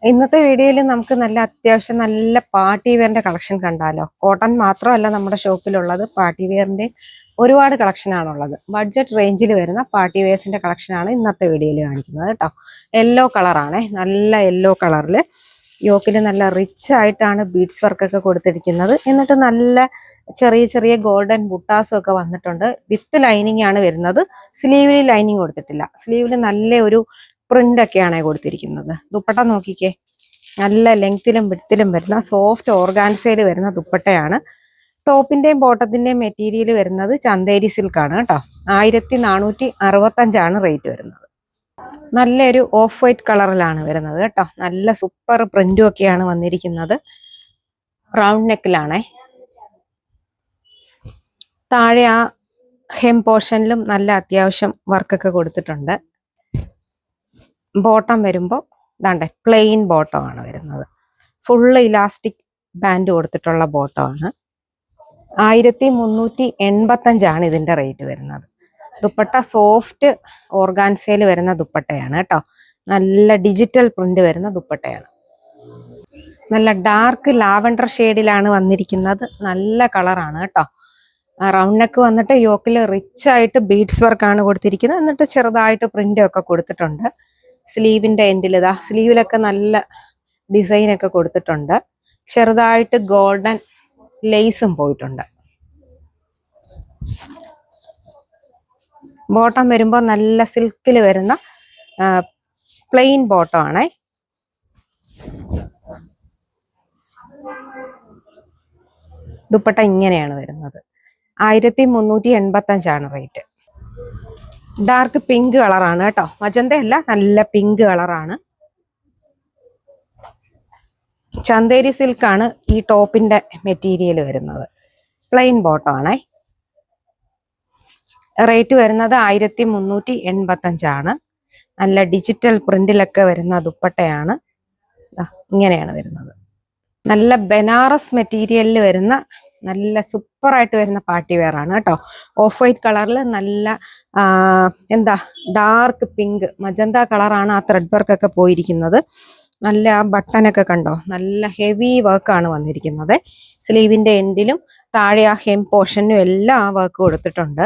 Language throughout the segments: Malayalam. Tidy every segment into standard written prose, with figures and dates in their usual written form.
ഇന്നത്തെ വീഡിയോയിൽ നമുക്ക് അത്യാവശ്യം നല്ല പാർട്ടി വെയറിന്റെ കളക്ഷൻ കണ്ടാലോ. കോട്ടൺ മാത്രമല്ല നമ്മുടെ ഷോപ്പിലുള്ളത്, പാർട്ടി വെയറിന്റെ ഒരുപാട് കളക്ഷൻ ആണുള്ളത്. ബഡ്ജറ്റ് റേഞ്ചിൽ വരുന്ന പാർട്ടി വെയർസിന്റെ കളക്ഷനാണ് ഇന്നത്തെ വീഡിയോയിൽ കാണിക്കുന്നത് കേട്ടോ. യെല്ലോ കളറാണ്, നല്ല യെല്ലോ കളറിൽ യോക്കിൽ നല്ല റിച്ച് ആയിട്ടാണ് ബീഡ്സ് വർക്കൊക്കെ കൊടുത്തിരിക്കുന്നത്. എന്നിട്ട് നല്ല ചെറിയ ചെറിയ ഗോൾഡൻ ബുട്ടാസും ഒക്കെ വന്നിട്ടുണ്ട്. വിത്ത് ലൈനിങ് ആണ് വരുന്നത്. സ്ലീവിൽ ലൈനിങ് കൊടുത്തിട്ടില്ല. സ്ലീവിൽ നല്ല ഒരു പ്രിന്റ് ഒക്കെയാണ് കൊടുത്തിരിക്കുന്നത്. ദുപ്പട്ട നോക്കിക്കേ, നല്ല ലെങ്ത്തിലും വിഡ്ത്തിലും വരുന്ന സോഫ്റ്റ് ഓർഗാൻസയിൽ വരുന്ന ദുപ്പട്ടയാണ്. ടോപ്പിന്റെയും ബോട്ടത്തിന്റെയും മെറ്റീരിയൽ വരുന്നത് ചന്തേരി സിൽക്കാണ് കേട്ടോ. 1465 റേറ്റ് വരുന്നത്. നല്ലൊരു ഓഫ് വൈറ്റ് കളറിലാണ് വരുന്നത് കേട്ടോ. നല്ല സൂപ്പർ പ്രിന്റും ഒക്കെയാണ് വന്നിരിക്കുന്നത്. റൗണ്ട് നെക്കിലാണേ. താഴെ ആ ഹെം പോർഷനിലും നല്ല അത്യാവശ്യം വർക്കൊക്കെ കൊടുത്തിട്ടുണ്ട്. ബോട്ടം വരുമ്പോൾ ഇതാണ്ടേ പ്ലെയിൻ ബോട്ടം ആണ് വരുന്നത്. ഫുള്ള് ഇലാസ്റ്റിക് ബാൻഡ് കൊടുത്തിട്ടുള്ള ബോട്ടമാണ്. 1385 ഇതിന്റെ റേറ്റ് വരുന്നത്. ദുപ്പട്ട സോഫ്റ്റ് ഓർഗാൻസയിൽ വരുന്ന ദുപ്പട്ടയാണ് കേട്ടോ. നല്ല ഡിജിറ്റൽ പ്രിന്റ് വരുന്ന ദുപ്പട്ടയാണ്. നല്ല ഡാർക്ക് ലാവൻഡർ ഷെയ്ഡിലാണ് വന്നിരിക്കുന്നത്. നല്ല കളറാണ് കേട്ടോ. റൗണ്ട് നെക്ക് വന്നിട്ട് യോക്കിൽ റിച്ച് ആയിട്ട് ബീഡ്സ് വർക്കാണ് കൊടുത്തിരിക്കുന്നത്. എന്നിട്ട് ചെറുതായിട്ട് പ്രിന്റ് ഒക്കെ കൊടുത്തിട്ടുണ്ട്. സ്ലീവിന്റെ എൻഡിൽ ഇതാ സ്ലീവിലൊക്കെ നല്ല ഡിസൈൻ ഒക്കെ കൊടുത്തിട്ടുണ്ട്. ചെറുതായിട്ട് ഗോൾഡൻ ലേസും പോയിട്ടുണ്ട്. ബോട്ടം വരുമ്പോൾ നല്ല സിൽക്കിൽ വരുന്ന പ്ലെയിൻ ബോട്ടം ആണേ. ദുപ്പട്ട ഇങ്ങനെയാണ് വരുന്നത്. 1385 റേറ്റ്. ഡാർക്ക് പിങ്ക് കളറാണ് കേട്ടോ. മജന്ത അല്ല, നല്ല പിങ്ക് കളറാണ്. ചന്തേരി സിൽക്കാണ് ഈ ടോപ്പിന്റെ മെറ്റീരിയൽ വരുന്നത്. പ്ലെയിൻ ബോട്ടം ആണേ. റേറ്റ് വരുന്നത് 1385. നല്ല ഡിജിറ്റൽ പ്രിന്റിലൊക്കെ വരുന്ന ദുപ്പട്ടയാണ്. ഇങ്ങനെയാണ് വരുന്നത്. നല്ല ബനാറസ് മെറ്റീരിയലിൽ വരുന്ന നല്ല സൂപ്പർ ആയിട്ട് വരുന്ന പാർട്ടി വെയർ ആണ് കേട്ടോ. ഓഫ് വൈറ്റ് കളറിൽ നല്ല ഡാർക്ക് പിങ്ക് മജന്ത കളറാണ് ആ ത്രെഡ് വർക്കൊക്കെ പോയിരിക്കുന്നത്. നല്ല ആ ബട്ടനൊക്കെ കണ്ടോ, നല്ല ഹെവി വർക്കാണ് വന്നിരിക്കുന്നത്. സ്ലീവിന്റെ എൻഡിലും താഴെ ആ ഹെം പോർഷനും എല്ലാം ആ വർക്ക് കൊടുത്തിട്ടുണ്ട്.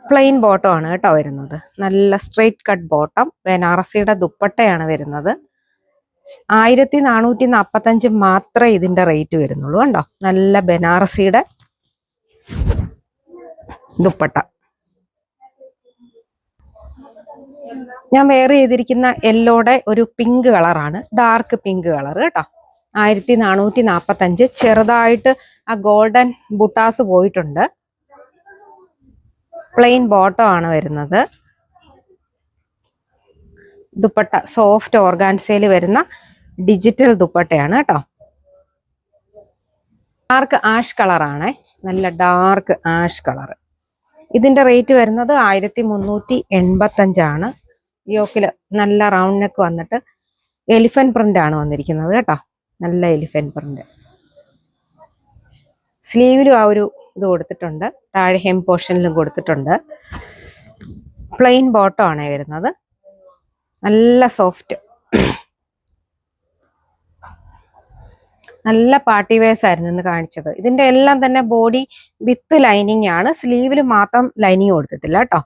പ്ലെയിൻ ബോട്ടം ആണ് കേട്ടോ വരുന്നത്. നല്ല സ്ട്രെയിറ്റ് കട്ട് ബോട്ടം. ബനാറസിയുടെ ദുപ്പട്ടയാണ് വരുന്നത്. 1445 മാത്രമേ ഇതിന്റെ റേറ്റ് വരുന്നുള്ളൂ കണ്ടോ. നല്ല ബനാറസിയുടെ ദുപ്പട്ട. ഞാൻ വെയർ ചെയ്തിരിക്കുന്ന യെല്ലോടെ ഒരു പിങ്ക് കളറാണ്, ഡാർക്ക് പിങ്ക് കളർ കേട്ടോ. 1445. ചെറുതായിട്ട് ആ ഗോൾഡൻ ബുട്ടാസ് പോയിട്ടുണ്ട്. പ്ലെയിൻ ബോട്ടം ആണ് വരുന്നത്. ദുപ്പട്ട സോഫ്റ്റ് ഓർഗാൻസയിൽ വരുന്ന ഡിജിറ്റൽ ദുപ്പട്ടയാണ് കേട്ടോ. ഡാർക്ക് ആഷ് കളറാണ്, നല്ല ഡാർക്ക് ആഷ് കളർ. ഇതിന്റെ റേറ്റ് വരുന്നത് 1385. യോക്കില് നല്ല റൗണ്ട് നെക്ക് വന്നിട്ട് എലിഫന്റ് പ്രിന്റ് ആണ് വന്നിരിക്കുന്നത് കേട്ടോ. നല്ല എലിഫന്റ് പ്രിന്റ്. സ്ലീവിലും ആ ഒരു ഇത് കൊടുത്തിട്ടുണ്ട്. താഴെ ഹെം പോർഷനിലും കൊടുത്തിട്ടുണ്ട്. പ്ലെയിൻ ബോട്ടം ആണ് വരുന്നത്. നല്ല സോഫ്റ്റ്, നല്ല പാർട്ടി വെയർസ് ആയിരുന്നു ഇന്ന് കാണിച്ചത്. ഇതിന്റെ എല്ലാം തന്നെ ബോഡി വിത്ത് ലൈനിങ് ആണ്. സ്ലീവിൽ മാത്രം ലൈനിങ് കൊടുത്തിട്ടില്ല കേട്ടോ.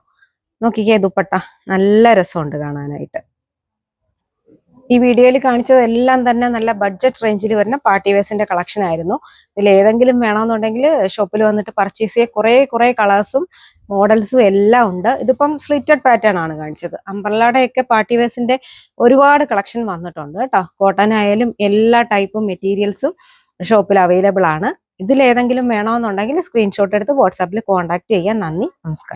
നോക്കിക്കേ ദുപ്പട്ട, നല്ല രസമുണ്ട് കാണാനായിട്ട്. ഈ വീഡിയോയിൽ കാണിച്ചതെല്ലാം തന്നെ നല്ല ബഡ്ജറ്റ് റേഞ്ചിൽ വരുന്ന പാർട്ടി വെയർസിന്റെ കളക്ഷൻ ആയിരുന്നു. ഇതിൽ ഏതെങ്കിലും വേണമെന്നുണ്ടെങ്കിൽ ഷോപ്പിൽ വന്നിട്ട് പർച്ചേസ് ചെയ്യുക. കുറെ കളേഴ്സും മോഡൽസും എല്ലാം ഉണ്ട്. ഇതിപ്പം സ്ലിറ്റഡ് പാറ്റേൺ ആണ് കാണിച്ചത്. അംബ്രല്ലയുടെ ഒക്കെ പാർട്ടി വെയർസിന്റെ ഒരുപാട് കളക്ഷൻ വന്നിട്ടുണ്ട് കേട്ടോ. കോട്ടൺ ആയാലും എല്ലാ ടൈപ്പും മെറ്റീരിയൽസും ഷോപ്പിൽ അവൈലബിൾ ആണ്. ഇതിൽ ഏതെങ്കിലും വേണമെന്നുണ്ടെങ്കിൽ സ്ക്രീൻഷോട്ട് എടുത്ത് വാട്സാപ്പിൽ കോൺടാക്ട് ചെയ്യാൻ. നന്ദി, നമസ്കാരം.